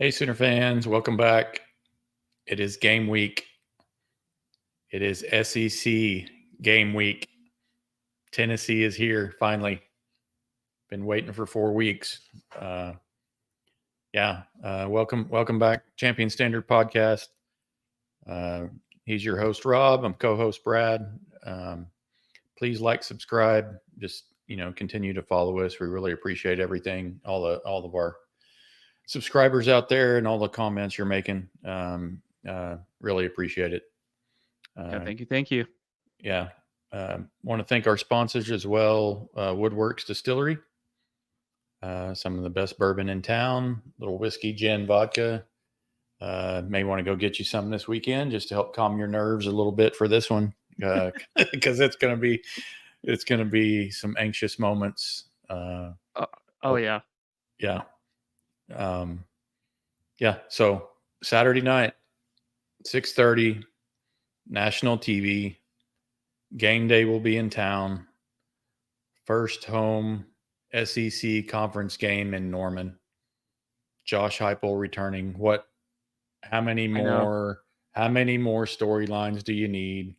Hey, Sooner fans, welcome back. It is game week. It is SEC game week. Tennessee is here finally. Been waiting for 4 weeks. Welcome back, Champion Standard Podcast. He's your host, Rob. I'm co-host Brad. Please like, subscribe. Just continue to follow us. We really appreciate everything. All of our subscribers out there and all the comments you're making. Really appreciate it. Thank you. Yeah. Want to thank our sponsors as well. Woodworks Distillery. Some of the best bourbon in town. Little whiskey, gin, vodka. May want to go get you some this weekend just to help calm your nerves a little bit for this one, because it's gonna be some anxious moments. Yeah. Yeah. Yeah. So Saturday night, 6:30, national TV. Game day will be in town. First home SEC conference game in Norman. Josh Huepel returning. How many more storylines do you need?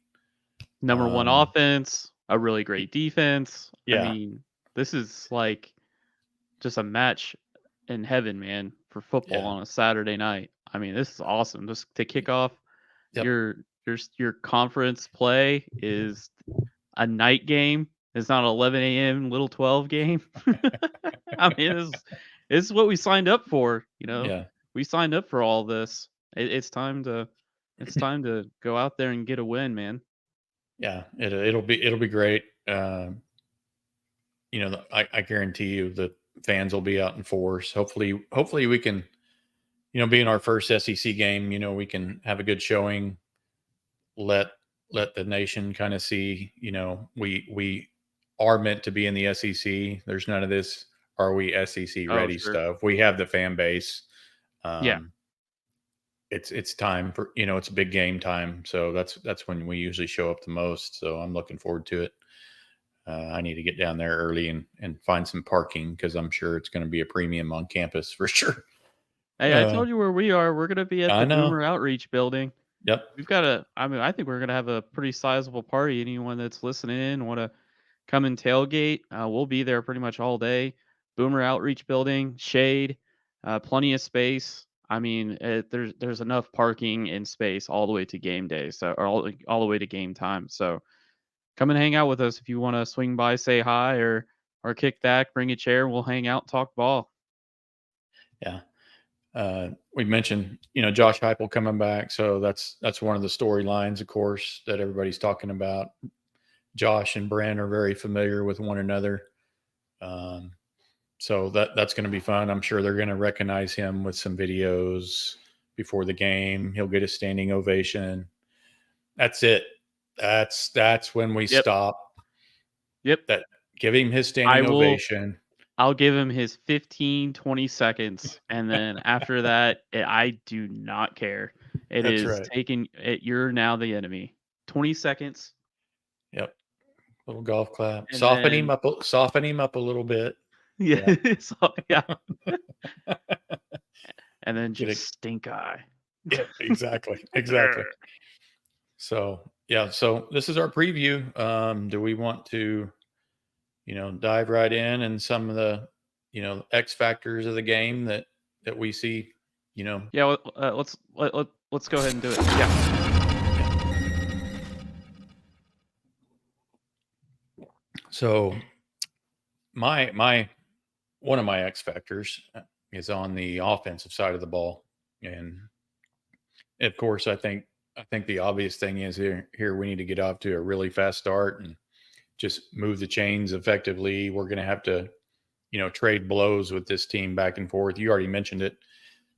Number one offense, a really great defense. Yeah. I mean, this is like just a match in heaven, man, for football on a Saturday night. I mean, this is awesome. Just to kick off your conference play is a night game. It's not an 11 a.m. Little 12 game. I mean, this is what we signed up for. We signed up for all this. It's time to go out there and get a win, man. Yeah, it'll be great. I guarantee you the fans will be out in force. Hopefully we can, being our first SEC game, we can have a good showing. Let the nation kind of see, we are meant to be in the SEC. There's none of this are we SEC ready stuff. We have the fan base. It's time for, it's a big game time. So that's when we usually show up the most. So I'm looking forward to it. I need to get down there early and find some parking because I'm sure it's going to be a premium on campus for sure. Hey, I told you where we are. We're going to be at the Boomer Outreach building. Yep. I think we're going to have a pretty sizable party. Anyone that's listening in, want to come and tailgate, we'll be there pretty much all day. Boomer Outreach building, shade, plenty of space. I mean, there's enough parking and space all the way to game day, or all the way to game time. So come and hang out with us if you want to swing by, say hi, or kick back, bring a chair, and we'll hang out, talk ball. Yeah. We mentioned, Josh Huepel coming back. So that's one of the storylines, of course, that everybody's talking about. Josh and Brent are very familiar with one another. So that's going to be fun. I'm sure they're going to recognize him with some videos before the game. He'll get a standing ovation. That's it. That's when we stop. Yep. Give him his standing ovation. I'll give him his 15, 20 seconds. And then after that, I do not care. That's right. Taking it. You're now the enemy. 20 seconds. Yep. Little golf clap. Soften him up a little bit. Yeah. Yeah. And then just stink eye. Yeah, exactly. So this is our preview. Do we want to, dive right in and some of the, X factors of the game that we see, Yeah. Let's go ahead and do it. Yeah. So one of my X factors is on the offensive side of the ball. And of course, I think the obvious thing is here we need to get off to a really fast start and just move the chains effectively. We're going to have to, trade blows with this team back and forth. You already mentioned it.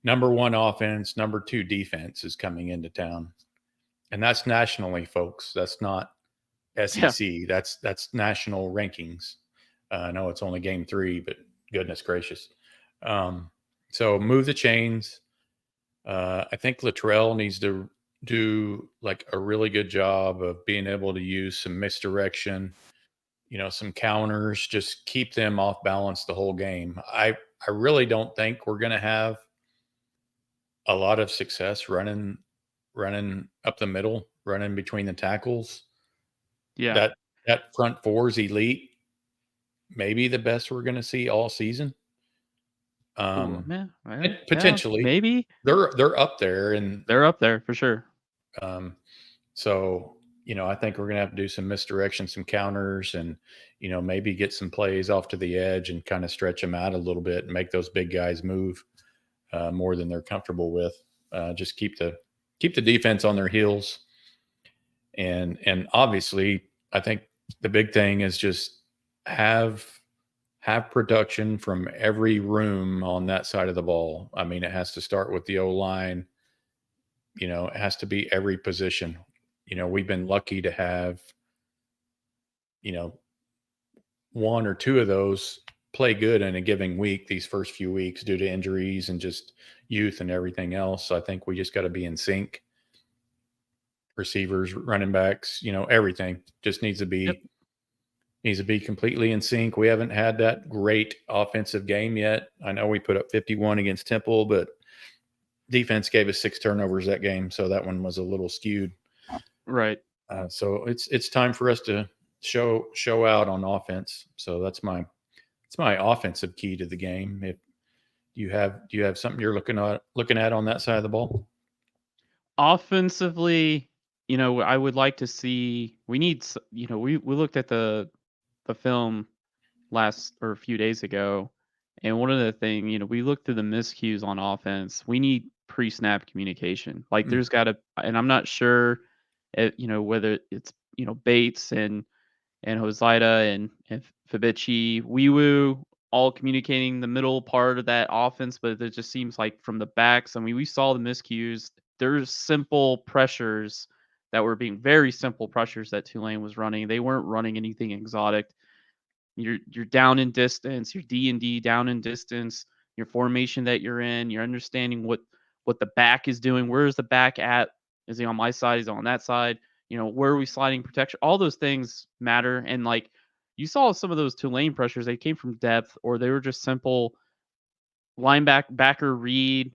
Number one offense, number two defense is coming into town. And that's nationally, folks. That's not SEC. Yeah. That's national rankings. I know it's only game 3, but goodness gracious. So move the chains. I think Luttrell needs to do like a really good job of being able to use some misdirection, some counters, just keep them off balance the whole game. I really don't think we're going to have a lot of success running up the middle, running between the tackles. Yeah. That front four is elite. Maybe the best we're going to see all season. Ooh, man, yeah, Potentially, maybe. they're up there, and They're up there for sure. um, so I think we're going to have to do some misdirection, some counters, and maybe get some plays off to the edge and kind of stretch them out a little bit and make those big guys move more than they're comfortable with. Just keep the defense on their heels, and obviously, I think the big thing is just have production from every room on that side of the ball. I mean, it has to start with the O line. It has to be every position. We've been lucky to have, you know, one or two of those play good in a given week these first few weeks due to injuries and just youth and everything else. I think we just got to be in sync. Receivers, running backs, everything just Yep. needs to be completely in sync. We haven't had that great offensive game yet. I know we put up 51 against Temple, but defense gave us 6 turnovers that game, so that one was a little skewed. Right. So it's time for us to show out on offense. So that's my offensive key to the game. If do you have something you're looking at on that side of the ball? Offensively, I would like to see. We need. We looked at the film last or a few days ago, and one of the thing, we looked through the miscues on offense. We need pre-snap communication. Like Mm, there's got to, and I'm not sure, whether it's Bates and Hoseida and Fabici, Weewoo, all communicating the middle part of that offense, but it just seems like from the backs. I mean, we saw the miscues. There's simple pressures that were being very simple pressures that Tulane was running. They weren't running anything exotic. You're down in distance, your D&D down in distance, your formation that you're in, you're understanding what the back is doing. Where is the back at? Is he on my side? Is he on that side? Where are we sliding protection? All those things matter. And like you saw some of those Tulane pressures, they came from depth or they were just simple backer read,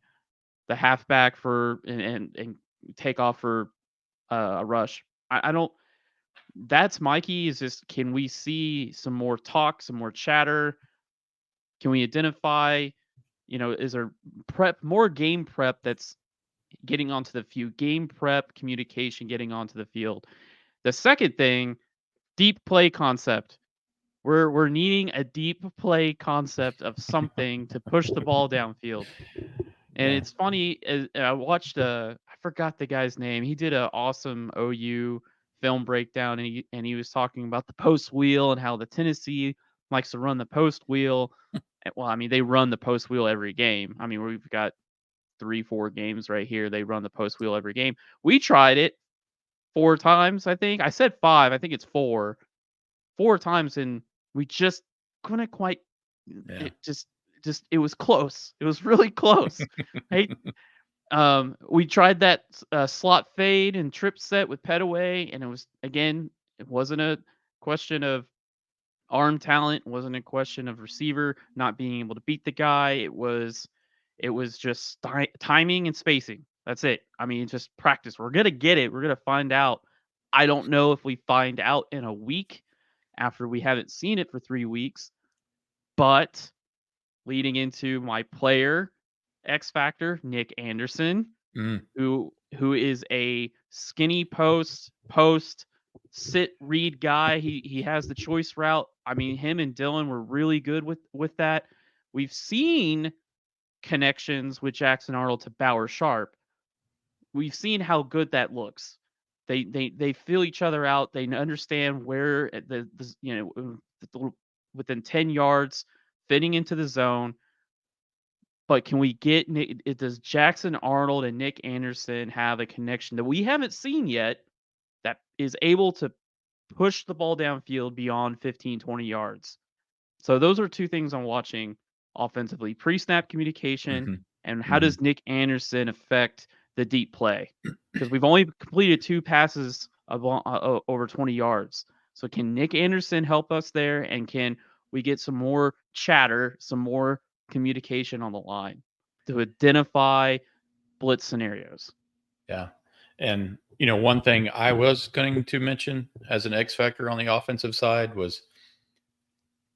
the halfback for and take off for a rush. I don't that's Mikey is just can we see some more talk, some more chatter? Can we identify, is there more game prep that's getting onto the field, game prep communication getting onto the field? The second thing, deep play concept. We're needing a deep play concept of something to push the ball downfield. And yeah. it's funny, I watched I forgot the guy's name. He did an awesome OU film breakdown, and he was talking about the post wheel and how the Tennessee likes to run the post wheel. Well, I mean, they run the post wheel every game. I mean, we've got 3-4 games right here. They run the post wheel every game. We tried it 4 times, I think. I said 5, I think it's 4. 4 times, and we just couldn't quite Yeah. it just it was close. It was really close. Right. We tried that slot fade and trip set with Petaway, and it wasn't a question of arm talent, it wasn't a question of receiver not being able to beat the guy. It was just timing and spacing. That's it. I mean, just practice. We're gonna get it. We're gonna find out. I don't know if we find out in a week after we haven't seen it for 3 weeks, but leading into my player X factor, Nick Anderson, Mm, who is a skinny post sit read guy. He has the choice route. I mean, him and Dylan were really good with that. We've seen connections with Jackson Arnold to Bauer Sharp. We've seen how good that looks. They feel each other out. They understand where within 10 yards fitting into the zone. But can we get does Jackson Arnold and Nick Anderson have a connection that we haven't seen yet that is able to push the ball downfield beyond 15, 20 yards? So those are 2 things I'm watching offensively, pre-snap communication mhm, and how mhm. does Nick Anderson affect the deep play? Because we've only completed 2 passes over 20 yards. So can Nick Anderson help us there, and can we get some more chatter, some more communication on the line to identify blitz scenarios. Yeah. And, one thing I was going to mention as an X factor on the offensive side was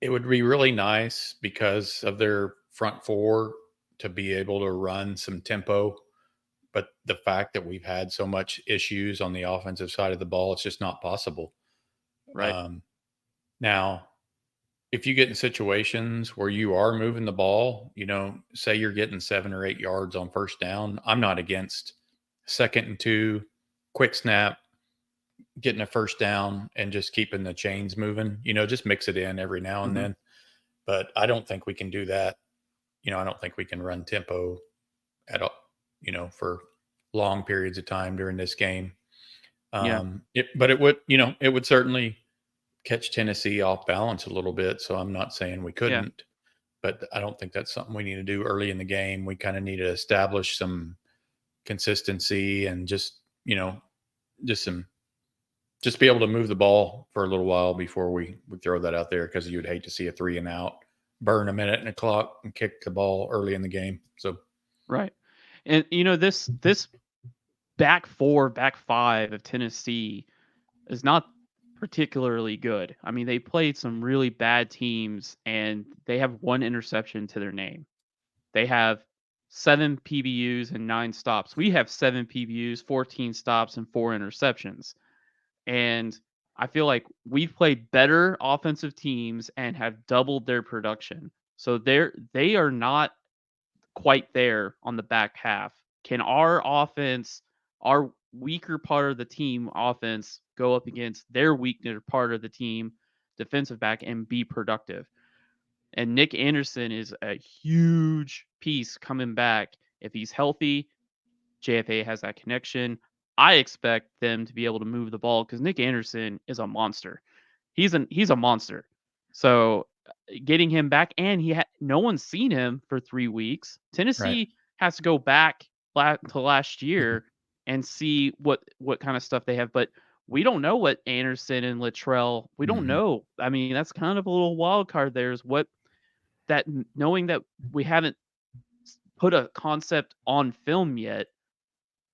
it would be really nice because of their front four to be able to run some tempo. But the fact that we've had so much issues on the offensive side of the ball, it's just not possible. Right. Now, if you get in situations where you are moving the ball, say you're getting 7 or 8 yards on first down, I'm not against 2nd and 2, quick snap, getting a first down and just keeping the chains moving, just mix it in every now and Mm-hmm. then. But I don't think we can do that. I don't think we can run tempo at all, for long periods of time during this game. Yeah. But it would certainly catch Tennessee off balance a little bit. So I'm not saying we Yeah. couldn't, but I don't think that's something we need to do early in the game. We kind of need to establish some consistency and just be able to move the ball for a little while before we throw that out there, because you would hate to see a 3 and out, burn a minute and a clock, and kick the ball early in the game. So Right. And this back four, back five of Tennessee is not particularly good. I mean, they played some really bad teams and they have one interception to their name. They have 7 PBUs and 9 stops. We have 7 PBUs, 14 stops, and 4 interceptions. And I feel like we've played better offensive teams and have doubled their production. So they are not quite there on the back half. Can our offense, our weaker part of the team offense, go up against their weaker part of the team defensive back and be productive? And Nick Anderson is a huge piece coming back. If he's healthy, JFA has that connection. I expect them to be able to move the ball because Nick Anderson is a monster. He's a monster. So getting him back, and no one's seen him for 3 weeks. right. Tennessee has to go back to last year and see what kind of stuff they have, but we don't know what Anderson and Latrell. We don't Mm-hmm. know. I mean, that's kind of a little wild card. There is what that knowing that we haven't put a concept on film yet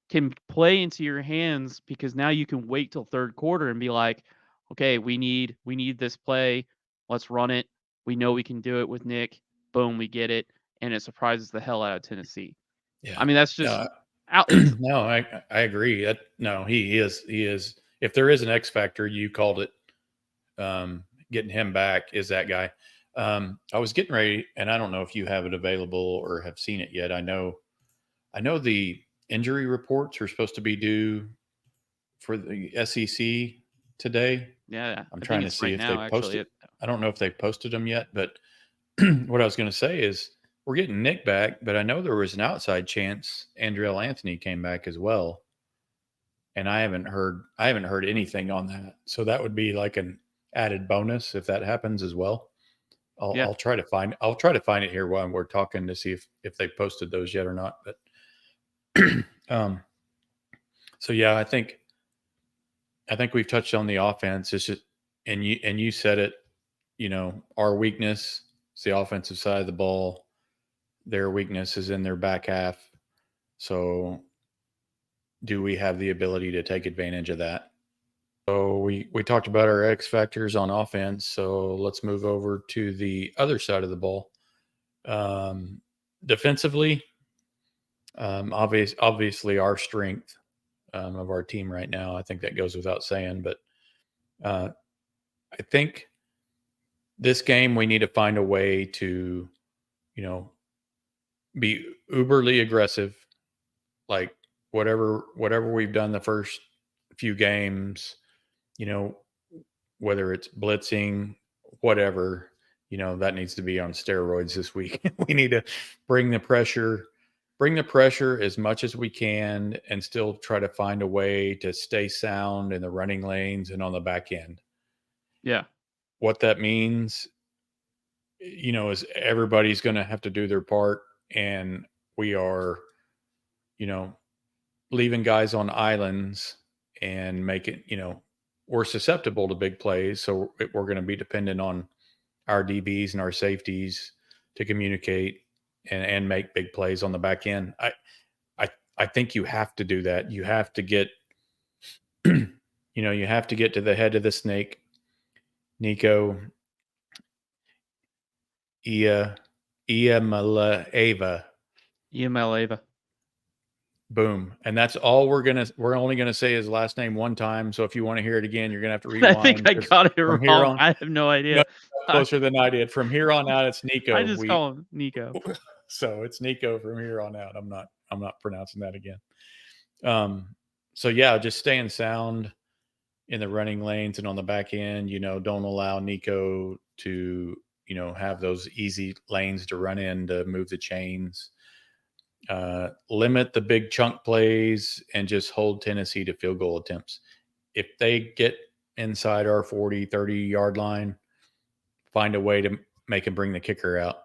can play into your hands because now you can wait till third quarter and be like, okay, we need this play. Let's run it. We know we can do it with Nick. Boom, we get it. And it surprises the hell out of Tennessee. I Yeah. mean, that's just No, out. It's no, I agree. No, he is. If there is an X factor, you called it. Getting him back is that guy. I was getting ready, and I don't know if you have it available or have seen it yet. I know the injury reports are supposed to be due for the SEC today. yeah, I'm I think trying to it's see right if now they've actually. posted. I don't know if they've posted them yet, but what I was going to say is we're getting Nick back, but I know there was an outside chance Andrell Anthony came back as well, and I haven't heard anything on that. So that would be like an added bonus if that happens as well. I'll, Yeah, I'll try to find I'll try to find it here while we're talking to see if they posted those yet or not. But um, so yeah, I think we've touched on the offense. It's just and you said it. Our weakness is the offensive side of the ball. Their weakness is in their back half. So, do we have the ability to take advantage of that? So we talked about our X factors on offense. So let's move over to the other side of the ball. Um, Defensively, obviously our strength of our team right now. I think that goes without saying. But uh, I think this game we need to find a way to, you know, be uberly aggressive, like whatever we've done the first few games, you know, whether it's blitzing, whatever, that needs to be on steroids this week. We need to bring the pressure, bring the pressure as much as we can and still try to find a way to stay sound in the running lanes and on the back end. yeah, What that means, is everybody's going to have to do their part, and we are, you know, leaving guys on islands and make it, we're susceptible to big plays. So we're going to be dependent on our DBs and our safeties to communicate and make big plays on the back end. I think you have to do that. You have to get, you have to get to the head of the snake, Nico Iamaleava. Eva. Boom. And that's all we're only gonna say his last name one time. So if you want to hear it again, you're gonna have to I think rewind I because got it from here wrong. on, I have no no, idea. I, closer than I did. From here on out, it's I Nico. just call him Nico. So it's Nico from here on out. I'm not pronouncing that again. Um, so yeah, just staying sound in the running lanes and on the back end. Don't allow Nico to have those easy lanes to run in to move the chains. Limit the big chunk plays and just hold Tennessee to field goal attempts. If they get inside our 40, 30-yard line, find a way to make them bring the kicker out.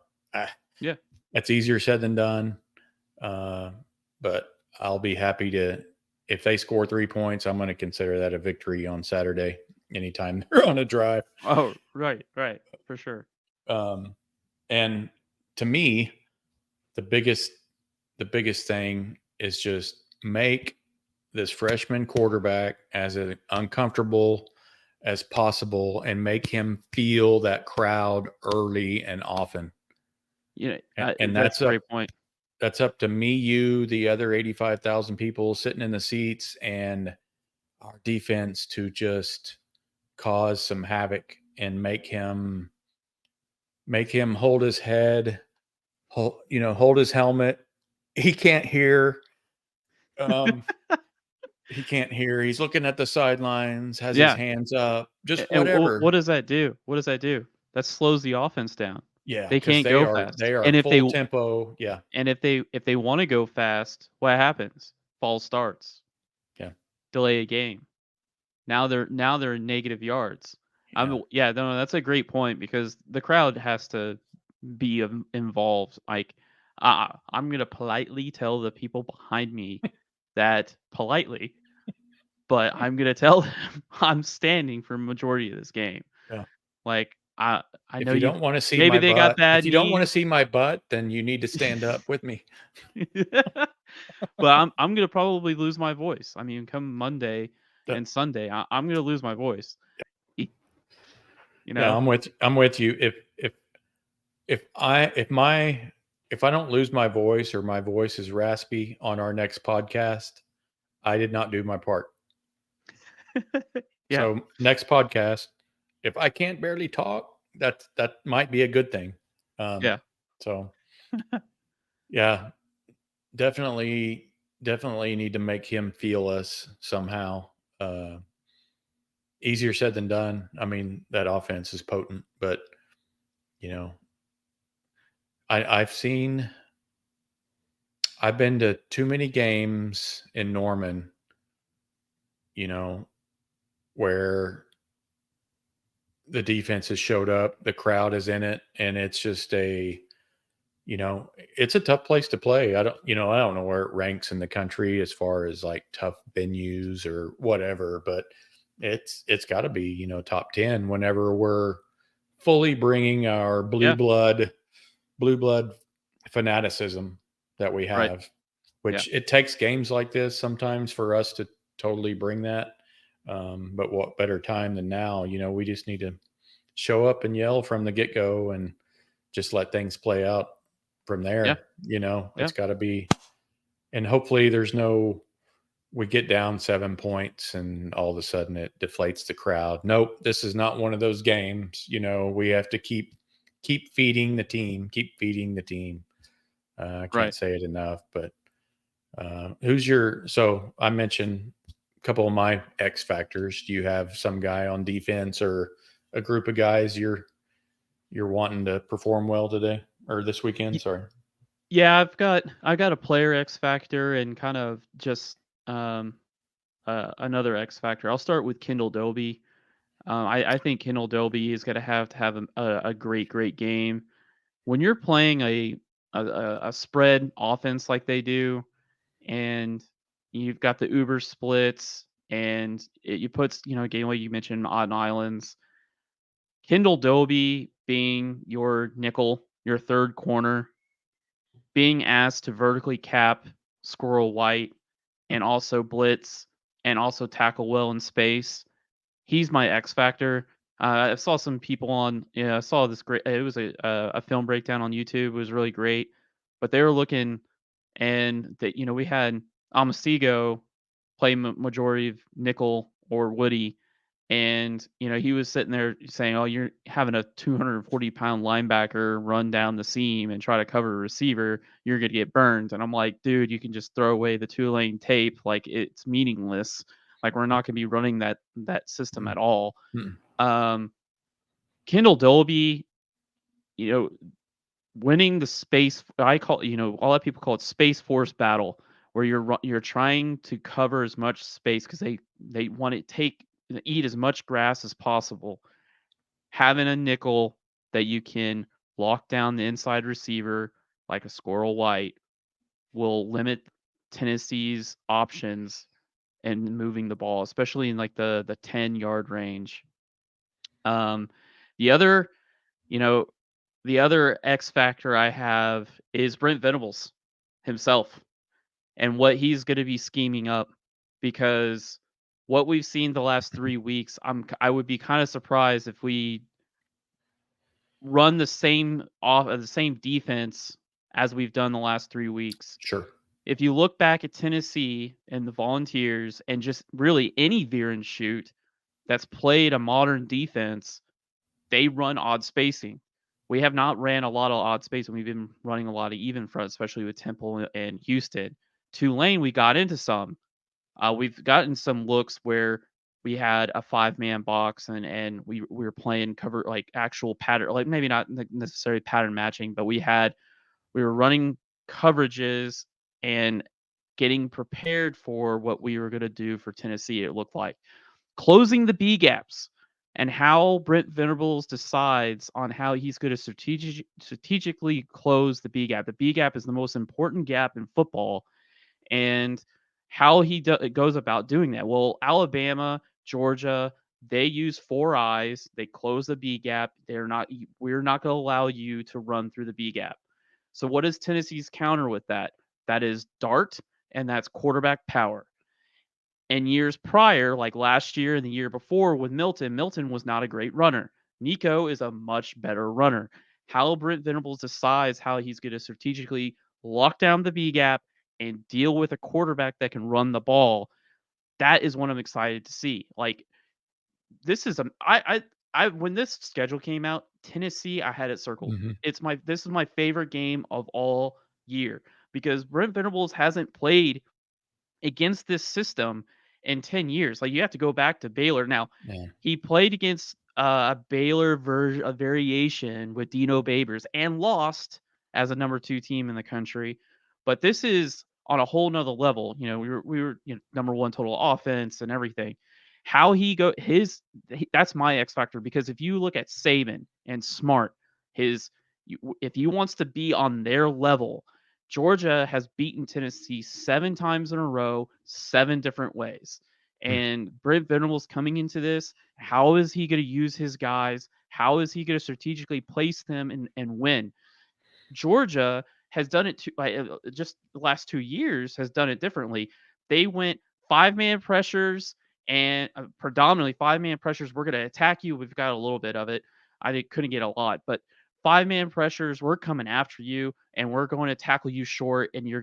Yeah. That's easier said than done. But I'll be happy to, if they score 3 points, I'm going to consider that a victory on Saturday anytime they're on a drive. Oh, right, for sure. And to me, the biggest thing is just make this freshman quarterback as uncomfortable as possible and make him feel that crowd early and often. And That's a great point. That's up to me, you, the other 85,000 people sitting in the seats, and our defense to just cause some havoc and make him hold his head, hold his helmet. He can't hear. He can't hear. He's looking at the sidelines, has his Yeah. hands up, just And whatever. what does that do? What does that do? That slows the offense down. Yeah, They because can't they go are fast. full tempo. Yeah, And if they want to go fast, what happens? False starts. yeah, Delay a game. Now they're in negative yards. yeah, No, that's a great point because the crowd has to be involved. Like I'm gonna politely tell the people behind me that politely, but I'm gonna tell them I'm standing for majority of this game. yeah. Like I If know you you don't want to see maybe my they got butt, bad knees. then you need to stand up with me. But I'm gonna probably lose my voice. I mean, come Monday Yeah, and Sunday, I'm gonna lose my voice. Y- You yeah, know? I'm with you. If I don't lose my voice or my voice is raspy on our next podcast, I did not do my part. Yeah, So next podcast, if I can't barely talk, that might be a good thing. yeah, So yeah, definitely need to make him feel us somehow. Uh, Easier said than done. I mean, that offense is potent, but you know, I've been to too many games in Norman, you know, where the defense has showed up, the crowd is in it, and it's just it's a tough place to play. I don't know where it ranks in the country as far as like tough venues or whatever, but it's got to be, top 10 whenever we're fully bringing our yeah, blue blood fanaticism that we right, have, yeah, which it takes games like this sometimes for us to totally bring that. But what better time than now? We just need to show up and yell from the get go and just let things play out from yeah, there. yeah, It's got to be, and hopefully we get down 7 points and all of a sudden it deflates the crowd. Nope, this is not one of those games. We have to keep feeding the team, keep feeding the team. I can't right. say it enough, but so I mentioned a couple of my X factors. Do you have some guy on defense or a group of guys you're wanting to perform well today or this weekend? Y- Sorry. Yeah, I got a player X factor and kind of just um another X factor. I'll start with Kendall Doby. I think Kendall Doby is gonna to have a great game. When you're playing a spread offense like they do, and you've got the Uber splits, and you put a game like you mentioned on islands. Kendall Doby being your nickel, your third corner, being asked to vertically cap Squirrel White, and also blitz, and also tackle well in space. He's my X factor. I saw some people on. Yeah, I saw this great. It was a film breakdown on YouTube. It was really great, but they were looking, and that we had Amasigo play majority of nickel or Woody, and he was sitting there saying, "Oh, you're having a 240-pound linebacker run down the seam and try to cover a receiver. You're gonna get burned." And I'm like, "Dude, you can just throw away the two-lane tape. Like it's meaningless. Like we're not gonna be running that system at all." Mm-mm. Um, Kendall Dolby, you know, winning the space. I call a lot of people call it space force battle, where you're trying to cover as much space because they want to eat as much grass as possible. Having a nickel that you can lock down the inside receiver like a Squirrel White will limit Tennessee's options and moving the ball, especially in like the 10-yard range. Um, the other, you know, the other X factor I have is Brent Venables himself and what he's going to be scheming up, because what we've seen the last 3 weeks, I would be kind of surprised if we run the same defense as we've done the last 3 weeks. Sure. If you look back at Tennessee and the Volunteers and just really any veer and shoot that's played a modern defense, they run odd spacing. We have not ran a lot of odd spacing. We've been running a lot of even front, especially with Temple and Houston. Tulane, we got into some. We've gotten some looks where we had a 5-man box and we were playing cover like actual pattern, like maybe not necessarily pattern matching, but we were running coverages and getting prepared for what we were going to do for Tennessee. It looked like closing the B gaps, and how Brent Venables decides on how he's going to strategically close the B gap. The B gap is the most important gap in football, and how he goes about doing that. Well, Alabama, Georgia, they use 4 eyes. They close the B gap. We're not going to allow you to run through the B gap. So what is Tennessee's counter with that? That is dart, and that's quarterback power. And years prior, like last year and the year before with Milton was not a great runner. Nico is a much better runner. How Brent Venables decides how he's going to strategically lock down the B gap and deal with a quarterback that can run the ball, that is what I'm excited to see. Like this is I when this schedule came out, Tennessee, I had it circled. Mm-hmm. This is my favorite game of all year because Brent Venables hasn't played against this system in 10 years. Like you have to go back to Baylor. Now, Yeah. he played against a Baylor version, a variation with Dino Babers and lost as a number 2 team in the country. But this is on a whole nother level. We were number 1 total offense and everything. How he go that's my X factor, because if you look at Saban and Smart, if he wants to be on their level, Georgia has beaten Tennessee 7 times in a row, 7 different ways. And Brent Venables coming into this, how is he going to use his guys? How is he going to strategically place them and win? Georgia has done it just the last 2 years has done it differently. They went 5-man pressures and predominantly 5-man pressures. We're going to attack you. We've got a little bit of it. Couldn't get a lot, but 5-man pressures. We're coming after you and we're going to tackle you short, and your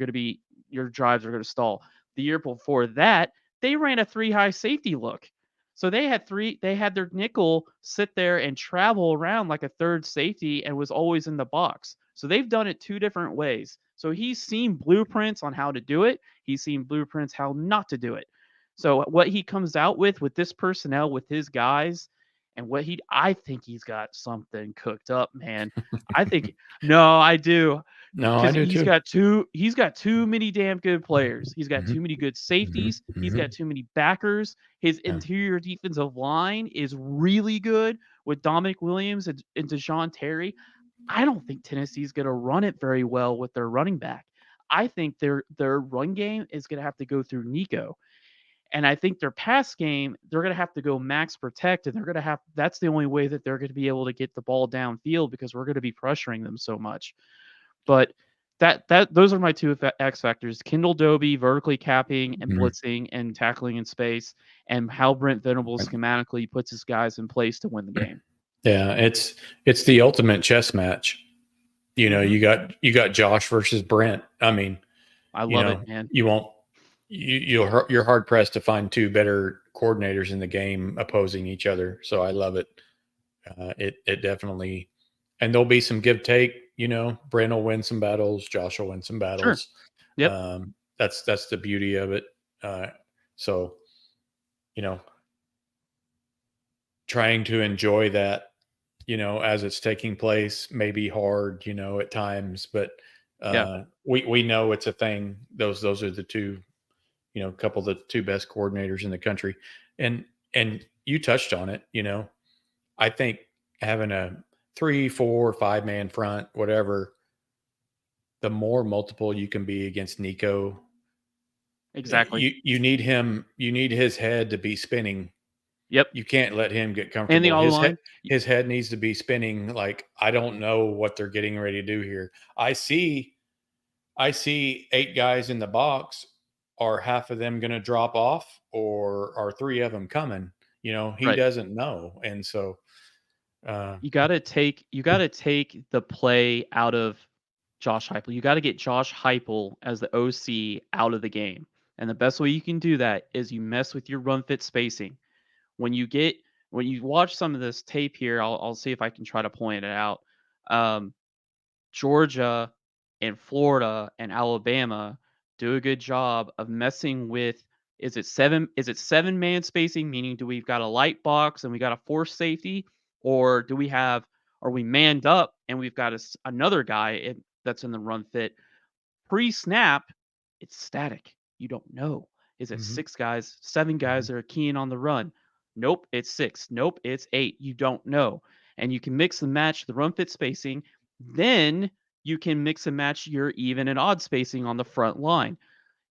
drives are going to stall. The year before that, they ran a 3-high safety look. So they had their nickel sit there and travel around like a third safety and was always in the box. So they've done it 2 different ways. So he's seen blueprints on how to do it. He's seen blueprints how not to do it. So what he comes out with this personnel, with his guys, and I think he's got something cooked up, man. I think no, I do. No, I Because do too. he's got too many damn good players. He's got Mm-hmm. too many good Mm-hmm. safeties. He's Mm-hmm. got too many backers. His Yeah. interior defensive line is really good with Dominic Williams and Deshaun Terry. I don't think Tennessee's going to run it very well with their running back. I think their run game is going to have to go through Nico. And I think their pass game, they're going to have to go max protect, and that's the only way that they're going to be able to get the ball downfield, because we're going to be pressuring them so much. But those are my two X factors: Kendall Doby vertically capping and Mhm. blitzing and tackling in space, and how Brent Venables schematically puts his guys in place to win the game. Yeah, it's the ultimate chess match. Mhm. You got Josh versus Brent. I mean, I love it, man. you won't you're hard pressed to find two better coordinators in the game opposing each other. So I love it. It definitely, and there'll be some give take. Brent will win some battles, Josh will win some Sure. battles. Yep. That's the beauty of it. So you know, trying to enjoy that, as it's taking place may be hard, at times, but Yeah. we know it's a thing. Those are the two, couple of the two best coordinators in the country, and you touched on it. I think having a 3, 4, 5 man front, whatever, the more multiple you can be against Nico, Exactly. you need him. You need his head to be spinning. Yep. You can't let him get And the comfortable. O line. His head needs to be spinning like, I don't know what they're getting ready to do here. I see 8 guys in the box. Are half of them going to drop off, or are 3 of them coming? He Right. doesn't know. And so You gotta take the play out of Josh Heupel. You gotta get Josh Heupel as the OC out of the game. And the best way you can do that is you mess with your run fit spacing. When you watch some of this tape here, I'll see if I can try to point it out. Um, Georgia and Florida and Alabama do a good job of messing with, is it 7-man spacing, meaning do we've got a light box and we got a force safety, or are we manned up and we've got another guy that's in the run fit? Pre-snap, it's static. You don't know. Is it mhm, 6 guys, 7 guys mhm, that are keying on the run? Nope, it's 6. Nope, it's 8. You don't know. And you can mix and match the run fit spacing. Then you can mix and match your even and odd spacing on the front line.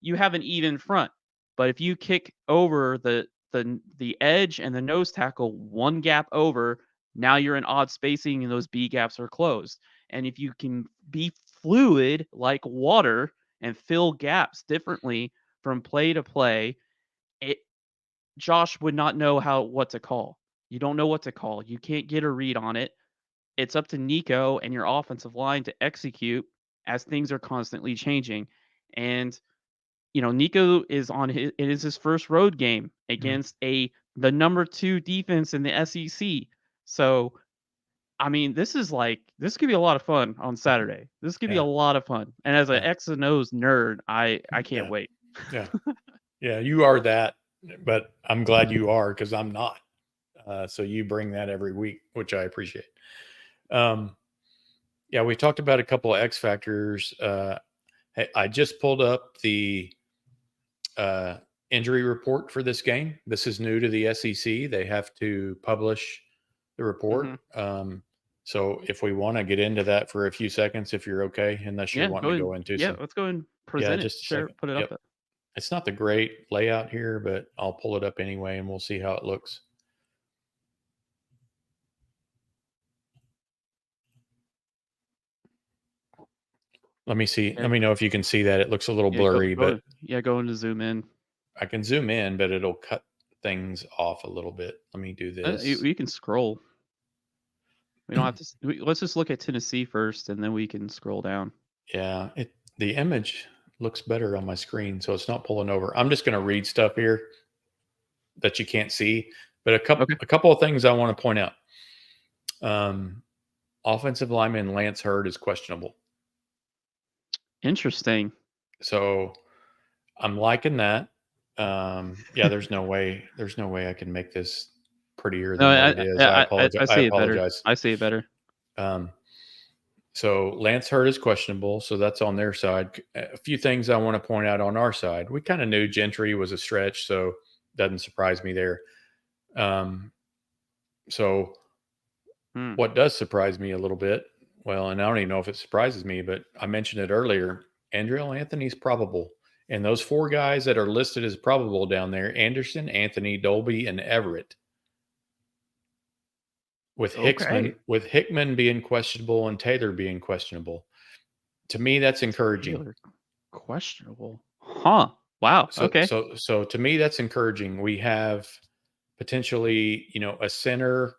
You have an even front. But if you kick over the edge and the nose tackle one gap over, now you're in odd spacing and those B gaps are closed. And if you can be fluid like water and fill gaps differently from play to play, it Josh would not know what to call. You don't know what to call. You can't get a read on it. It's up to Nico and your offensive line to execute as things are constantly changing. And Nico is it is his first road game mhm. against the number 2 defense in the SEC. So, I mean, this could be a lot of fun on Saturday. This could be a Yeah, lot of fun. And as an yeah, X and O's nerd, I can't yeah, wait. yeah, yeah. You are that, but I'm glad you are, because I'm not. So you bring that every week, which I appreciate. Um, yeah, we talked about a couple of X factors. Hey, I just pulled up the uh, injury report for this game. This is new to the SEC. They have to publish the Mhm. report. So if we want to get into that for a few seconds, if you're okay, unless you're Yeah, wanting go to ahead. go into Yeah, some, let's go and yeah, present it. just a Share second. it, put it up Yep. there. It's not the great layout here, but I'll pull it up anyway and we'll see how it looks. Let me see. Yeah. Let me know if you can see that. It looks a little Yeah, blurry, but go into zoom in. I can zoom in, but it'll cut things off a little bit. Let me do this. You can scroll. We don't have to let's just look at Tennessee first and then we can scroll down. Yeah, the image looks better on my screen, so it's not pulling over. I'm just going to read stuff here that you can't see, but Okay. a couple of things I want to point out. Um, Offensive lineman Lance Hurd is questionable, Interesting. so I'm liking that. Yeah, there's no way I can make this prettier No, than what it is. I apologize. I I see it better. apologize. I see it better. Um, So Lance Hurd is questionable, so that's on their side. A few things I want to point out on our side. We kind of knew Gentry was a stretch, so doesn't surprise me there. Um, so Hmm. what does surprise me a little bit, well, and I don't even know if it surprises me, but I mentioned it earlier. Andrew Anthony's probable, and those 4 guys that are listed as probable down there: Anderson, Anthony, Dolby, and Everett. Okay. With Hickman being questionable and Taylor being questionable. To me, that's encouraging. Taylor, questionable. Huh. Wow. So Okay. so so to me, that's encouraging. We have potentially, a center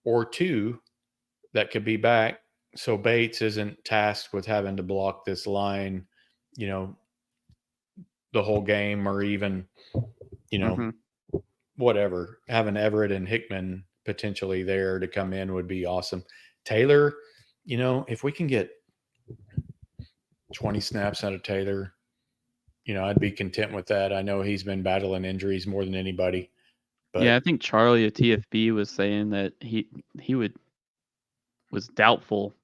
or two that could be back. So Bates isn't tasked with having to block this line, you know, the whole game, or even, you know, Mm-hmm. whatever. Having Everett and Hickman potentially there to come in would be awesome. Taylor, if we can get 20 snaps out of Taylor, I'd be content with that. I know he's been battling injuries more than anybody, Yeah, but I think Charlie at TFB was saying that he was doubtful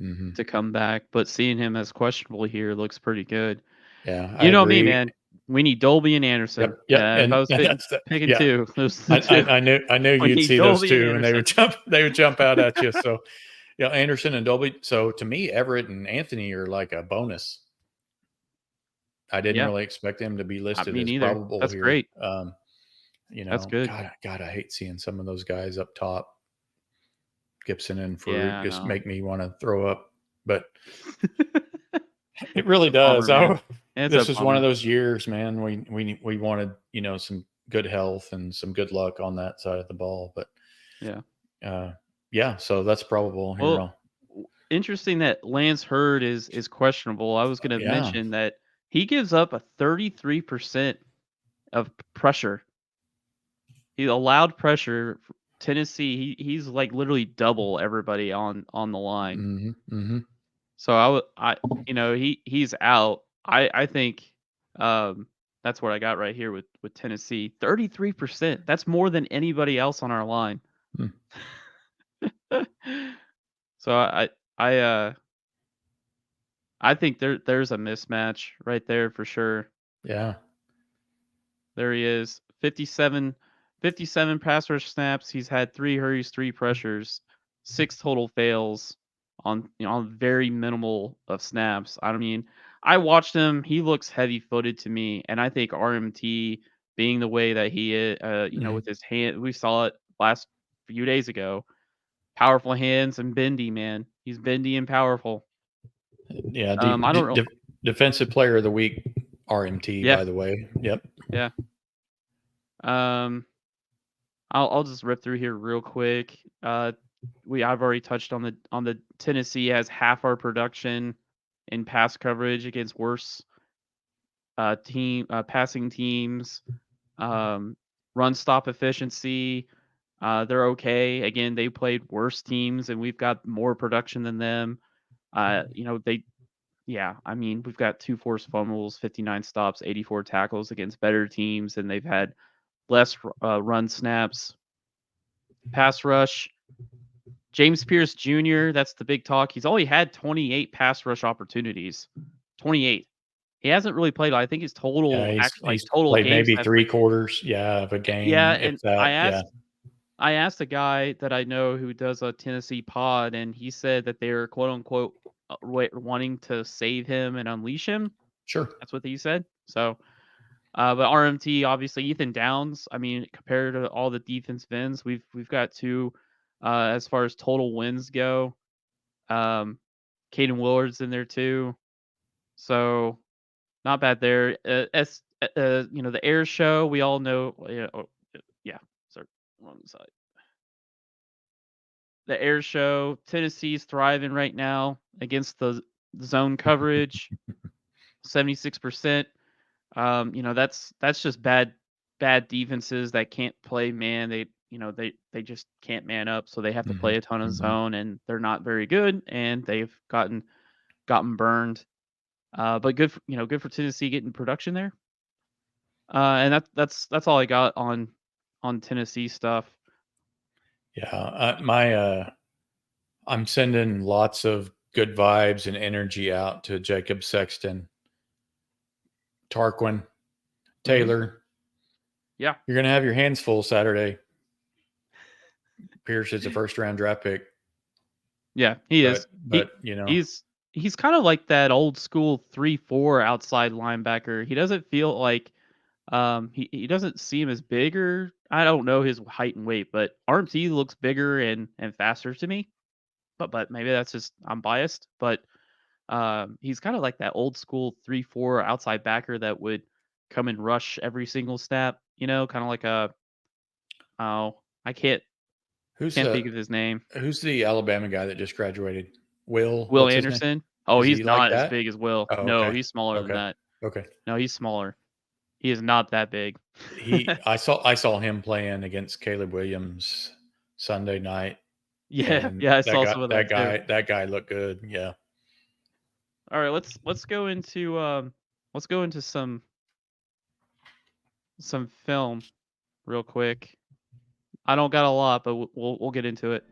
mhm. to come back, but seeing him as questionable here looks pretty good. Yeah, I You know me, agree. man. We need Dolby and Anderson. Yep, If I and was that's the picking yeah. two, those are I, the two. I I knew We you'd need see those Dolby and two, and they would Anderson. jump out at you. So Anderson and Dolby. So to me, Everett and Anthony are like a bonus. I didn't Yeah, really expect them to be listed me as neither. probable That's here. great. That's good. God, I hate seeing some of those guys up top, Gibson and Farouk, Yeah, I just know. make me want to throw up. But it really It's a bummer, does. man. It's a This is one of bummer. those years, man. We wanted some good health and some good luck on that side of the ball, but Yeah. uh, yeah. So that's probable here. Well, interesting that Lance Hurd is questionable. I was going to Yeah. mention that he gives up a 33% of pressure. He allowed pressure. Tennessee, he's like literally double everybody on the line. Hmm. Hmm. So he's out. I think um that's what I got right here with Tennessee. 33%. That's more than anybody else on our line. So I uh I think there's a mismatch right there for sure. Yeah. There he is. 57 pass rush snaps. He's had 3 hurries, 3 pressures, 6 total fails on very minimal of snaps. I mean, I watched him. He looks heavy-footed to me, and I think RMT being the way that he is, Hmm. with his hand, we saw it last few days ago. Powerful hands and bendy, man. He's bendy and powerful. Yeah. I don't know. Defensive player of the week, RMT, Yeah, by the way. Yep. yeah. Um, I'll just rip through here real quick. I've already touched on the Tennessee has half our production in pass coverage against worse passing teams. Um, Run stop efficiency, they're okay. Again, they played worse teams, and we've got more production than them. They yeah, I mean, we've got 2 forced fumbles, 59 stops, 84 tackles against better teams, and they've had less run snaps. Pass rush, James Pierce Jr., that's the big talk. He's only had 28 pass rush opportunities. 28. He hasn't really played. I think his Yeah. He's total played game maybe stats, three like quarters. Yeah, of a yeah, game, if and that. Yeah. I asked a guy that I know who does a Tennessee pod, and he said that they're quote unquote wanting to save him and unleash him. Sure. That's what he said. So, but RMT obviously Ethan Downs. I mean, compared to all the defensive ends, we've got two as far as total wins go. Caden Willard's in there too, so not bad there. The air show we all know. Yeah, sorry, wrong side. The air show. Tennessee's thriving right now against the zone coverage. 76%. That's just bad defenses that can't play man. They just can't man up, so they have to Hmm. play a ton of Hmm. zone, and they're not very good, and they've gotten burned. But good for Tennessee getting production there. And that's all I got on Tennessee stuff. Yeah. I'm sending lots of good vibes and energy out to Jacob Sexton, Tarquin, Hmm. Taylor. Yeah, You're going to have your hands full Saturday. Pierce is a first round draft pick, yeah, he but is. He's kind of like that old school 3-4 outside linebacker. He doesn't feel like he doesn't seem as big, or I don't know his height and weight, but RMT looks bigger and faster to me. But maybe that's just I'm biased. But He's kind of like that old school 3-4 outside backer that would come and rush every single snap. Kind of like a oh, I Who's can't think of his name. who's the Alabama guy that just graduated? Will, Will what's his name? Anderson? Oh, Is he's he like not as that? big as Will. Oh, No, okay. he's smaller than Okay. that. Okay. No, he's smaller. He is not that big. I saw him playing against Caleb Williams Sunday night, Yeah, and yeah, I that saw guy some of that that too. guy that guy looked good. Yeah. All right, let's go into some film real quick. I don't got a lot, but we'll get into it.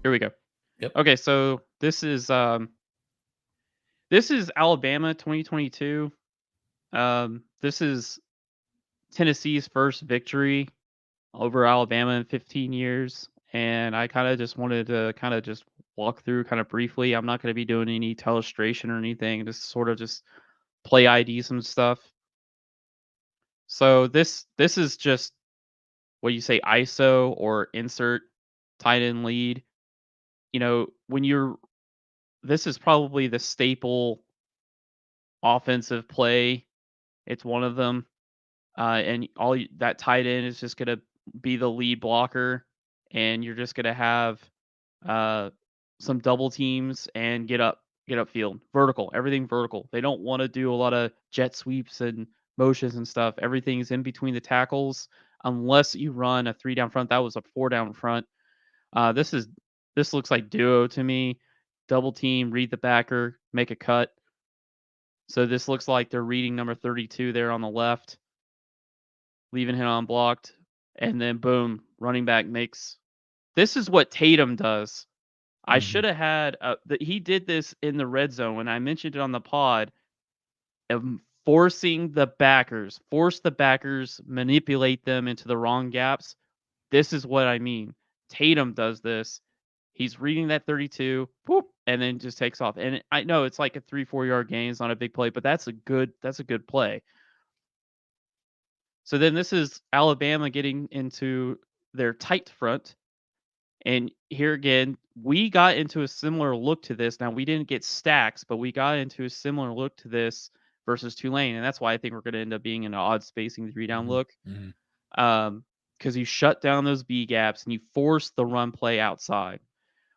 Here we go. Yep. Okay, so this is Alabama 2022. This is Tennessee's first victory over Alabama in 15 years, and I kind of just wanted to kind of just walk through kind of briefly. I'm not going to be doing any illustration or anything. Just sort of just play ID some stuff. So this is just what you say ISO or insert tight end lead. When you're this is probably the staple offensive play. It's one of them. And that tight end is just gonna be the lead blocker, and you're just gonna have uh, some double teams and get upfield, vertical, everything vertical. They don't want to do a lot of jet sweeps and motions and stuff. Everything's in between the tackles, unless you run a 3 down front. That was a 4 down front. Uh, this is this looks like duo to me. Double team, read the backer, make a cut. So this looks like they're reading number 32 there on the left, leaving him unblocked, and then boom, running back makes. This is what Tatum does. I Hmm. should have had he did this in the red zone when I mentioned it on the pod of force the backers, manipulate them into the wrong gaps. This is what I mean. Tatum does this. He's reading that 32, whoop, and then just takes off. And I know it's like a 3-4 yard gain, it's not a big play, but that's a good play. So then this is Alabama getting into their tight front. And here again, we got into a similar look to this. Now we didn't get stacks, but we got into a similar look to this versus Tulane, and that's why I think we're going to end up being in an odd spacing 3 down Hmm. look. Hmm. Because you shut down those B gaps and you force the run play outside.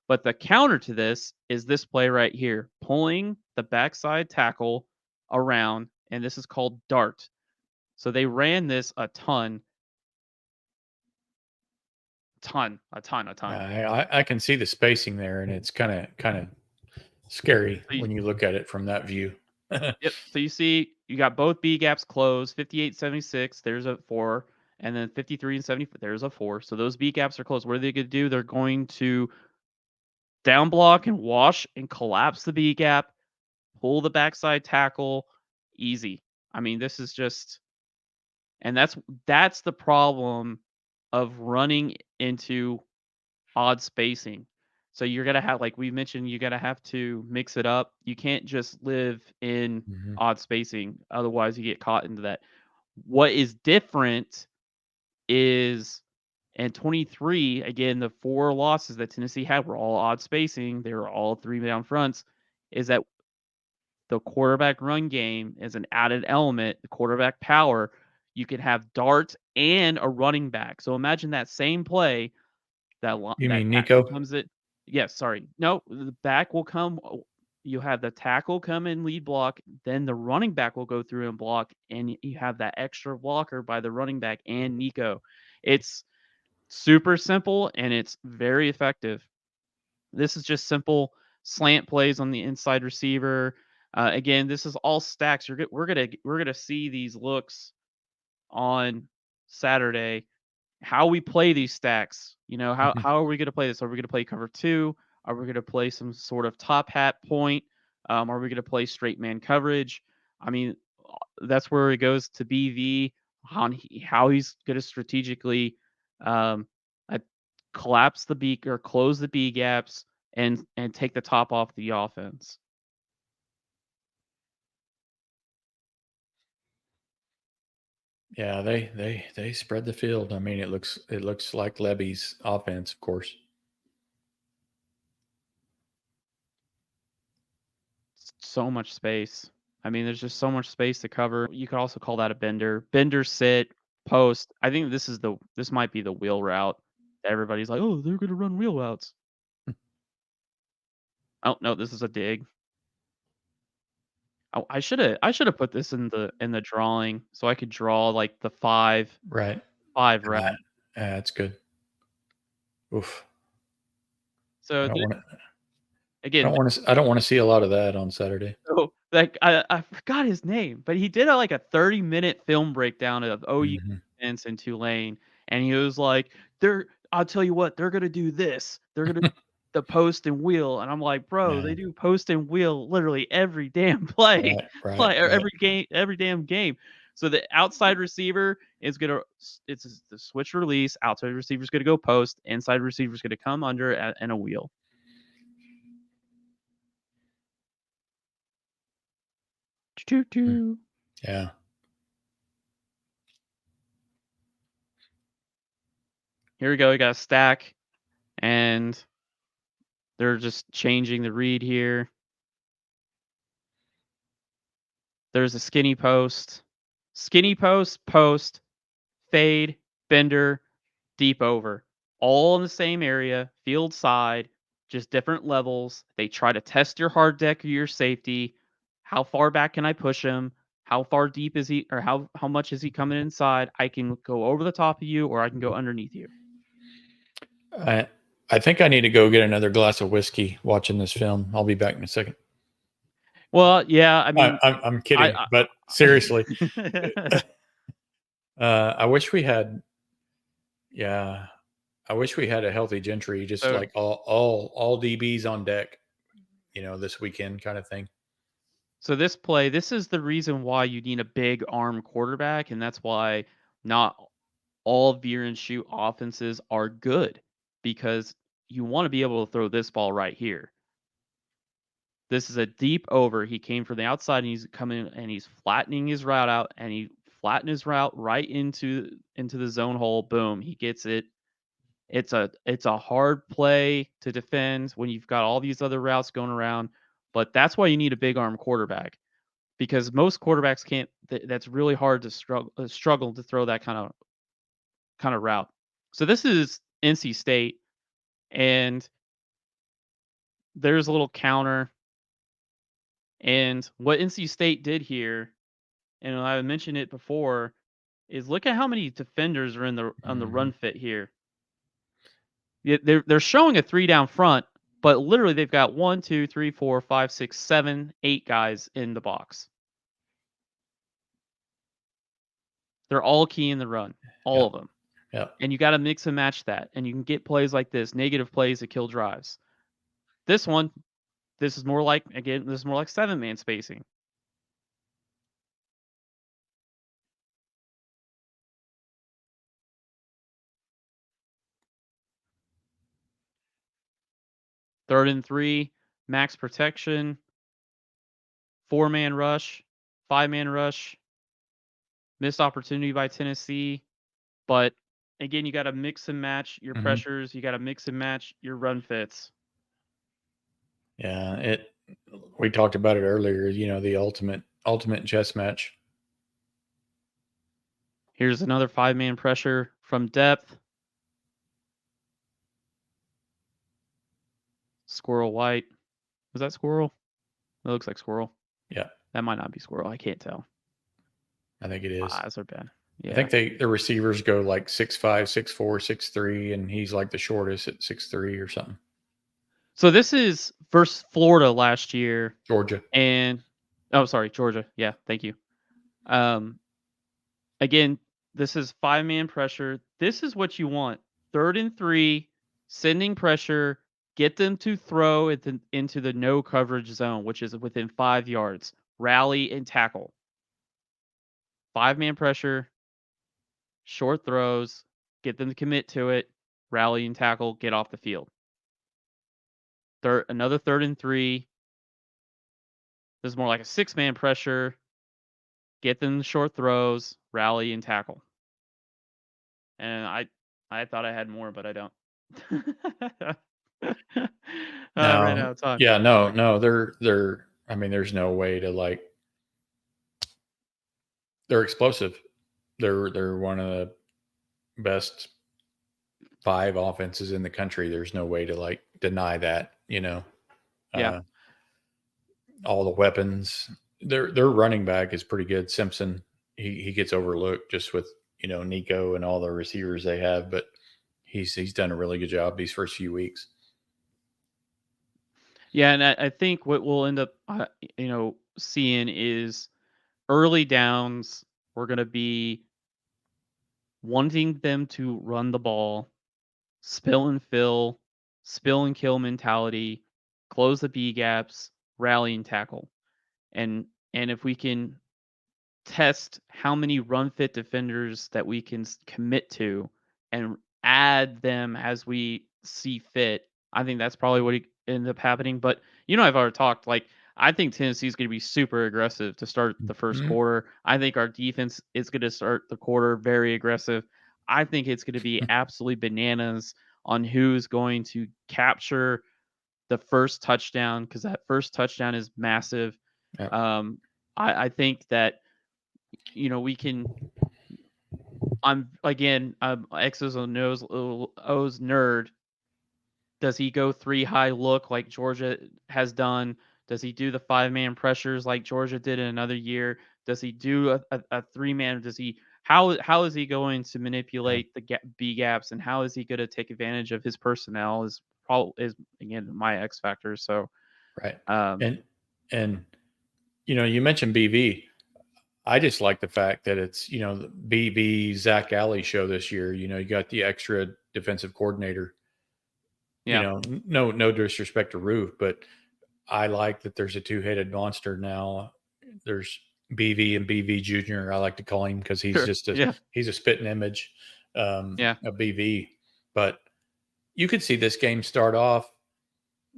But the counter to this is this play right here, pulling the backside tackle around, and this is called dart. So they ran this a ton, a ton. I can see the spacing there, and it's kind of scary So you, when you look at it from that view. Yep. So you see, you got both B gaps closed, 58, 76. There's a 4. And then 53 and 70, there's a 4. So those B gaps are closed. What are they going to do? They're going to down block and wash and collapse the B gap, pull the backside tackle. Easy. I mean, this is just, and that's the problem of running into odd spacing. So you're gonna have, like we mentioned, you gotta have to mix it up. You can't just live in Hmm. odd spacing, otherwise you get caught into that. What is different is in 23, again, the 4 losses that Tennessee had were all odd spacing. They were all 3 down fronts. Is that the quarterback run game is an added element, the quarterback power. You can have darts and a running back. So imagine that same play You that mean tackle Nico? comes in. Yes, sorry. No, the back will come. You have the tackle come in lead block, then the running back will go through and block, and you have that extra blocker by the running back and Nico. It's super simple and it's very effective. This is just simple slant plays on the inside receiver. Again, this is all stacks. We're gonna see these looks on Saturday, how we play these stacks. Mhm. How are we going to play this? Are we going to play cover 2? Are we going to play some sort of top hat point? Are we going to play straight man coverage? I mean, that's where it goes to BV on how he's going to strategically um, uh, collapse the B or close the B gaps and take the top off the offense. Yeah, they spread the field. I mean, it looks like Levy's offense, of course. So much space. I mean, there's just so much space to cover. You could also call that a bender. Bender sit, post. I think this might be the wheel route. Everybody's like, "Oh, they're gonna run wheel routes." Oh, no, this is a dig. Oh, I shoulda put this in the drawing so I could draw, like, the 5 5 route. Yeah, that's good. Oof. I So, don't th want to. I again, don't want to. I don't want to see a lot of that on Saturday. so, like, I forgot his name, but he did like a 30-minute film breakdown of OU Hmm. defense in Tulane, and he was like, I'll tell you what, they're gonna do this. They're gonna the post and wheel," and I'm like, "Bro, they Yeah. do post and wheel literally every damn play, Right. Right. like, or Right. every game, every damn game." So the outside receiver is gonna it's the switch release, outside receiver's gonna go post, inside receiver's gonna come under and a wheel. Choo Mm. choo. Yeah. Here we go, we got a stack, and they're just changing the read here. There's a skinny post, post, fade, bender, deep over, all in the same area, field side, just different levels. They try to test your hard deck or your safety. How far back can I push him? How far deep is he, or how much is he coming inside? I can go over the top of you, or I can go underneath you. I I think I need to go get another glass of whiskey watching this film. I'll be back in a second. Well, yeah, I I, mean, I'm kidding, I but seriously, I wish we had. Yeah, I wish we had a healthy Gentry, just so like all DBs on deck. This weekend kind of thing. So this play, this is the reason why you need a big arm quarterback, and that's why not all veer and shoot offenses are good because you want to be able to throw this ball right here. This is a deep over. He came from the outside and he's coming and he's flattening his route out and he flattened his route right into the zone hole. Boom, he gets it. It's a hard play to defend when you've got all these other routes going around, but that's why you need a big arm quarterback because most quarterbacks can't. That's really hard to struggle to throw that kind of route. So this is NC State, and there's a little counter. And what NC State did here, and I mentioned it before, is look at how many defenders are in the on the run Mhm. fit here. They're showing a 3 down front, but literally they've got 1, 2, 3, 4, 5, 6, 7, 8 guys in the box. They're all key in the run, all Yeah, of them. yeah, And you got to mix and match that, and you can get plays like this, negative plays that kill drives. This one, this is more like, again, this is more like 7-man spacing. Third and 3, max protection, 4-man rush, 5-man rush, missed opportunity by Tennessee. But again, you got to mix and match your hmm pressures. You got to mix and match your run fits. yeah. We talked about it earlier. The ultimate chess match. Here's another 5-man pressure from depth. Squirrel White. Was that Squirrel? That looks like Squirrel. Yeah, That might not be Squirrel. I can't tell. I think it My is. eyes are bad. I Yeah. think the receivers go like 6'5", 6'4", 6'3", and he's like the shortest at 6'3" or something. So this is versus Florida last year, Georgia. and oh, sorry, Georgia. Yeah, thank you. Um, again, this is 5-man pressure. This is what you want. Third and 3, sending pressure, get them to throw it into the no coverage zone, which is within 5 yards. Rally and tackle. 5-man pressure, short throws, get them to commit to it, rally and tackle, get off the field. Another third and 3. This is more like a 6-man pressure. get them the short throws, rally, and tackle. And I thought I had more, but I don't. I ran out No, of time. yeah, no, they're. I mean, there's no way to like. They're explosive. They're one of the best 5 offenses in the country. There's no way to like deny that. Yeah. Uh, all the weapons. Their running back is pretty good. Simpson. He gets overlooked just with Nico and all the receivers they have, but he's done a really good job these first few weeks. Yeah, and I think what we'll end up, seeing is early downs. We're going to be wanting them to run the ball, spill and fill, spill and kill mentality, close the B gaps, rally and tackle. And if we can test how many run fit defenders that we can commit to and add them as we see fit, I think that's probably what ended up happening. But I've already talked. Like, I think Tennessee's going to be super aggressive to start the first Mm-hmm. quarter. I think our defense is going to start the quarter very aggressive. I think it's going to be absolutely bananas on who's going to capture the first touchdown, because that first touchdown is massive. Yep. I think that we can. I'm X's and O's nerd. Does he go 3 high look like Georgia has done? Does he do the 5-man pressures like Georgia did in another year? Does he do a 3-man? Does he how is he going to Yep. manipulate the B gaps, and how is he going to take advantage of his personnel? Is probably is again my X factor. So Right. um, And you mentioned BV. I just like the fact that it's the BV Zach Alley show this year. You got the extra defensive coordinator. yeah, No disrespect to Roof, but I like that there's a 2-headed monster now. There's BV and BV Junior. I like to call him because he's sure, just a yeah, he's a spitting image yeah, of BV. But you could see this game start off.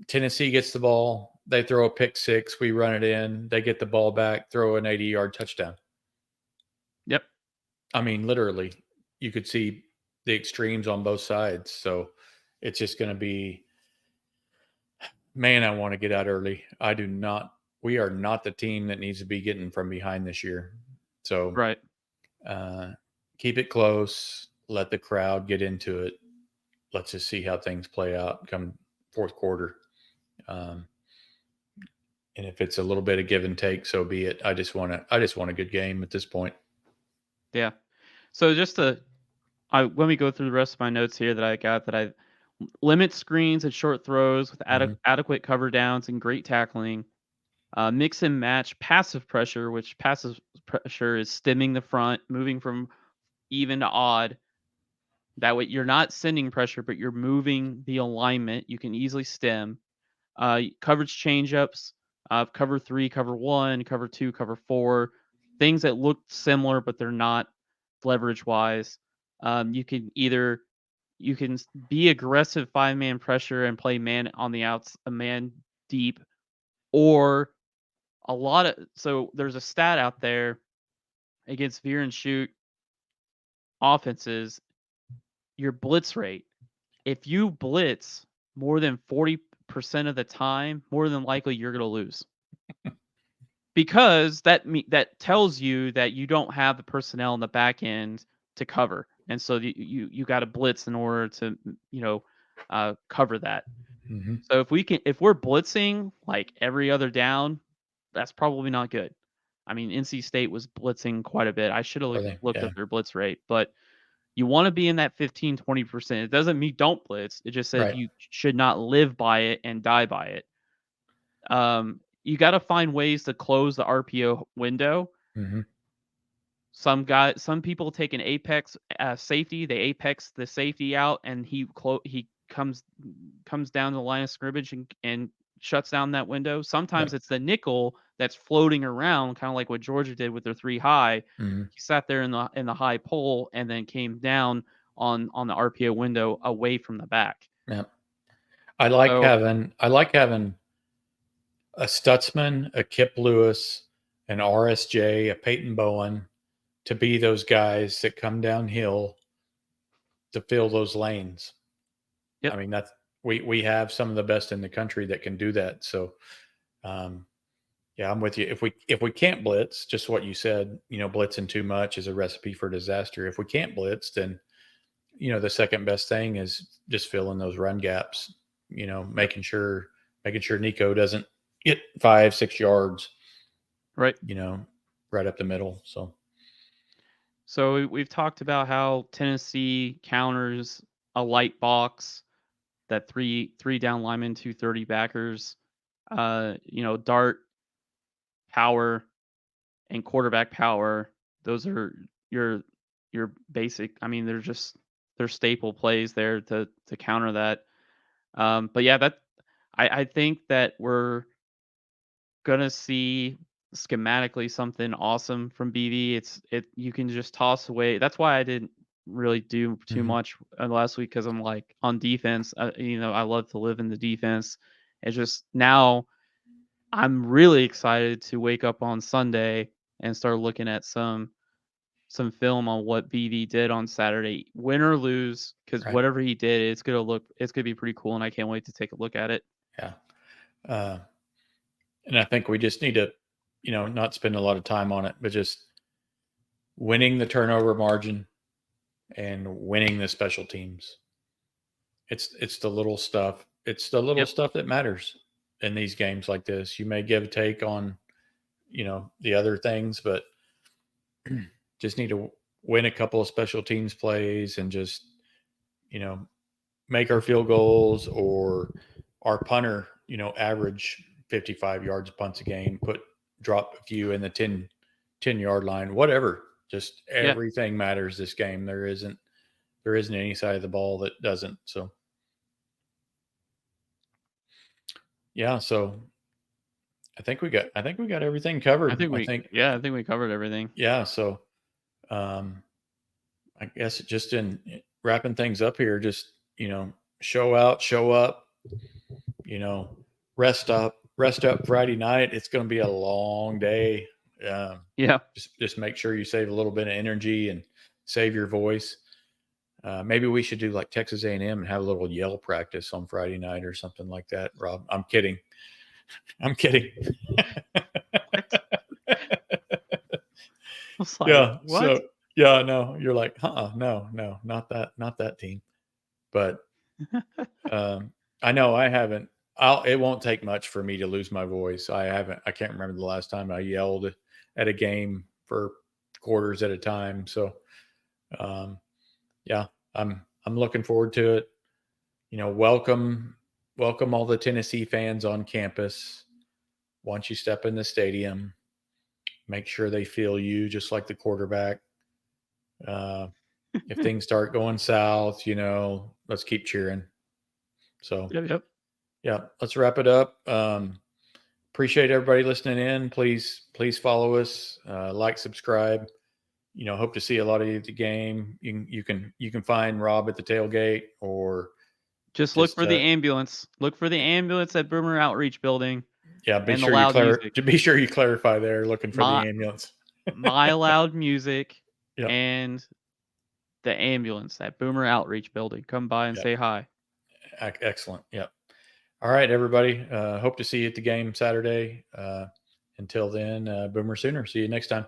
Tennessee gets the ball. They throw a pick six. We run it in. They get the ball back, throw an 80-yard touchdown. yep, I mean, literally, you could see the extremes on both sides. So it's just going to be, man, I want to get out early. I do not. We are not the team that needs to be getting from behind this year. So right. uh, keep it close. Let the crowd get into it. Let's just see how things play out come fourth quarter. Um, and if it's a little bit of give and take, so be it. I just want a good game at this point. Yeah. So just to let me go through the rest of my notes here that I got. That I limit screens and short throws with Mm-hmm. adequate cover downs and great tackling. Mix and match passive pressure, which passive pressure is stemming the front, moving from even to odd. That way, you're not sending pressure, but you're moving the alignment. You can easily stem. Coverage change-ups, cover 3, cover 1, cover 2, cover 4, things that look similar, but they're not leverage-wise. You can be aggressive 5-man pressure and play man on the outs, a man deep, or so there's a stat out there against veer and shoot offenses, your blitz rate. If you blitz more than 40% of the time, more than likely you're going to lose. Because that tells you that you don't have the personnel in the back end to cover, and so you got to blitz in order to cover that. Mm-hmm. So if we're blitzing like every other down, that's probably not good. I mean, NC State was blitzing quite a bit. I should have Are they? looked Yeah. up their blitz rate, but you want to be in that 15-20%. It doesn't mean don't blitz. It just says Right. you should not live by it and die by it. You got to find ways to close the RPO window. Mm-hmm. Some people take an apex safety. They apex the safety out, and he comes down the line of scrimmage and shuts down that window. Sometimes Yep. it's the nickel that's floating around, kind of like what Georgia did with their 3 high. Mm-hmm. He sat there in the high pole and then came down on the RPO window away from the back. Yep. So I like having a Stutzman, a Kip Lewis, an RSJ, a Peyton Bowen to be those guys that come downhill to fill those lanes. Yep. I mean, that's we have some of the best in the country that can do that. So, yeah, I'm with you. If we can't blitz, just what you said, blitzing too much is a recipe for disaster. If we can't blitz, then the second best thing is just filling those run gaps. Yep. Making sure Nico doesn't get 5-6 yards. Right. Right up the middle. So we've talked about how Tennessee counters a light box, that three down linemen, 230 backers, dart power and quarterback power. Those are your basic. I mean, they're staple plays there to counter that. But yeah, I think that we're gonna see schematically something awesome from BV. You can just toss away. That's why I didn't really do too Mhm. much last week, because I'm like on defense. I love to live in the defense. It's just now I'm really excited to wake up on Sunday and start looking at some film on what BV did on Saturday, win or lose, because Right. whatever he did, it's gonna be pretty cool, and I can't wait to take a look at it. Yeah. Uh, and I think we just need to, not spend a lot of time on it, but just winning the turnover margin and winning the special teams. It's the little stuff. It's the little Yep. stuff that matters in these games like this. You may give a take on, the other things, but just need to win a couple of special teams plays and just, you know, make our field goals or our punter, average 55 yards punts a game, drop a few in the 10-yard line, whatever. Just Yeah. everything matters this game. There isn't any side of the ball that doesn't. So yeah, so I think we got everything covered. I think we covered everything. Yeah, so um I guess just in wrapping things up here, just show out, show up, you know, rest up Friday night. It's going to be a long day. Um, Yeah. just make sure you save a little bit of energy and save your voice. Maybe we should do like Texas A&M and have a little yell practice on Friday night or something like that. Rob, I'm kidding. I'm kidding. What? I was like, Yeah. what? So yeah, no, you're like, no, not that team. But I know I haven't. It won't take much for me to lose my voice. I haven't. I can't remember the last time I yelled at a game for quarters at a time. So, um, yeah, I'm looking forward to it. Welcome all the Tennessee fans on campus. Once you step in the stadium, make sure they feel you, just like the quarterback. Uh, if things start going south, let's keep cheering. So, Yep. Yep. yeah, let's wrap it up. Appreciate everybody listening in. Please follow us, like, subscribe. Hope to see a lot of you at the game. You can find Rob at the tailgate or Just look just for the ambulance. Look for the ambulance at Boomer Outreach Building yeah. and the loud music. Be sure you clarify there. Looking for the My ambulance. my loud music Yep. and the ambulance at Boomer Outreach Building. Come by and Yep. say hi. Excellent. Yep. All right, everybody. Hope to see you at the game Saturday. Until then, Boomer Sooner. See you next time.